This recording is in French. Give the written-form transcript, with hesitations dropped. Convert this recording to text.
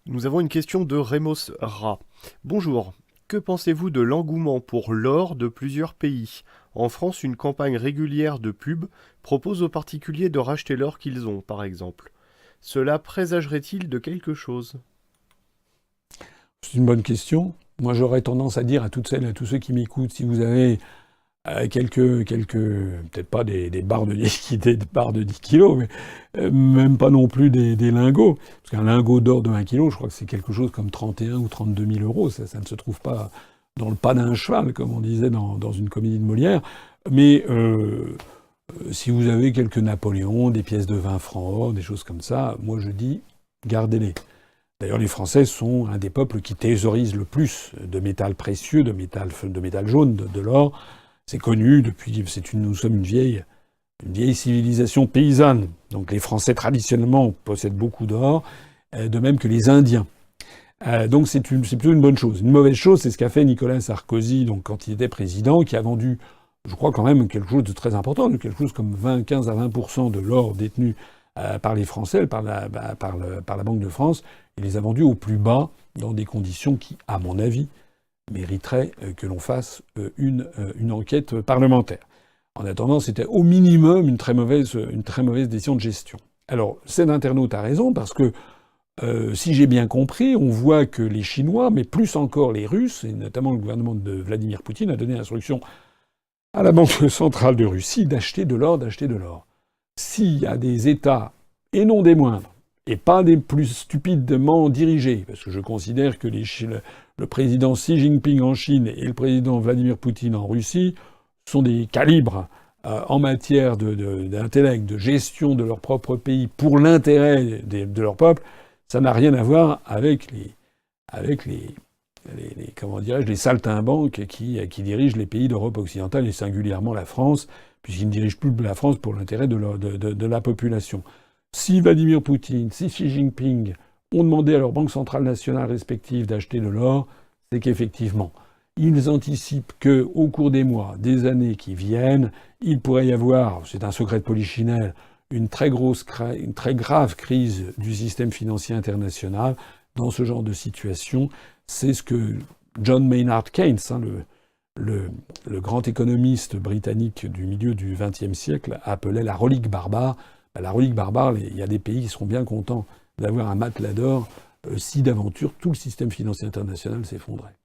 Nous avons une question de Remos Ra. Bonjour. Que pensez-vous de l'engouement pour l'or de plusieurs pays? En France, une campagne régulière de pub propose aux particuliers de racheter l'or qu'ils ont, par exemple. Cela présagerait-il de quelque chose? C'est une bonne question. Moi, j'aurais tendance à dire à toutes celles et à tous ceux qui m'écoutent, si vous avez peut-être pas des barres de 10, des barres de 10 kilos, mais même pas non plus des lingots. Parce qu'un lingot d'or de 1 kilo, je crois que c'est quelque chose comme 31 ou 32 000 euros. Ça ne se trouve pas dans le pas d'un cheval, comme on disait dans une comédie de Molière. Mais si vous avez quelques Napoléons, des pièces de 20 francs or, des choses comme ça, moi je dis, gardez-les. D'ailleurs, les Français sont un des peuples qui thésaurisent le plus de métal précieux, de métal jaune, de l'or. C'est connu depuis. Nous sommes une vieille civilisation paysanne. Donc, les Français traditionnellement possèdent beaucoup d'or, de même que les Indiens. Donc, c'est plutôt une bonne chose. Une mauvaise chose, c'est ce qu'a fait Nicolas Sarkozy, donc quand il était président, qui a vendu, je crois quand même quelque chose de très important, quelque chose comme 15 à 20% de l'or détenu par les Français, par la Banque de France. Il les a vendus au plus bas, dans des conditions qui, à mon avis, mériteraient que l'on fasse une enquête parlementaire. En attendant, c'était au minimum une très mauvaise décision de gestion. Alors, cet internaute a raison, parce que si j'ai bien compris, on voit que les Chinois, mais plus encore les Russes, et notamment le gouvernement de Vladimir Poutine, a donné l'instruction à la Banque centrale de Russie d'acheter de l'or, d'acheter de l'or. S'il y a des États, et non des moindres, et pas des plus stupidement dirigés, parce que je considère que le président Xi Jinping en Chine et le président Vladimir Poutine en Russie sont des calibres en matière d'intellect, de gestion de leur propre pays pour l'intérêt de leur peuple, ça n'a rien à voir avec comment dirais-je, les saltimbanques qui dirigent les pays d'Europe occidentale et singulièrement la France, puisqu'ils ne dirigent plus la France pour l'intérêt de la population. Si Vladimir Poutine, si Xi Jinping ont demandé à leurs banques centrales nationales respectives d'acheter de l'or, c'est qu'effectivement, ils anticipent que, au cours des mois, des années qui viennent, il pourrait y avoir, c'est un secret de polichinelle, une très grave crise du système financier international. Dans ce genre de situation, c'est ce que John Maynard Keynes, le grand économiste britannique du milieu du XXe siècle, appelait la relique barbare. La relique barbare, il y a des pays qui seront bien contents d'avoir un matelas d'or si d'aventure tout le système financier international s'effondrait.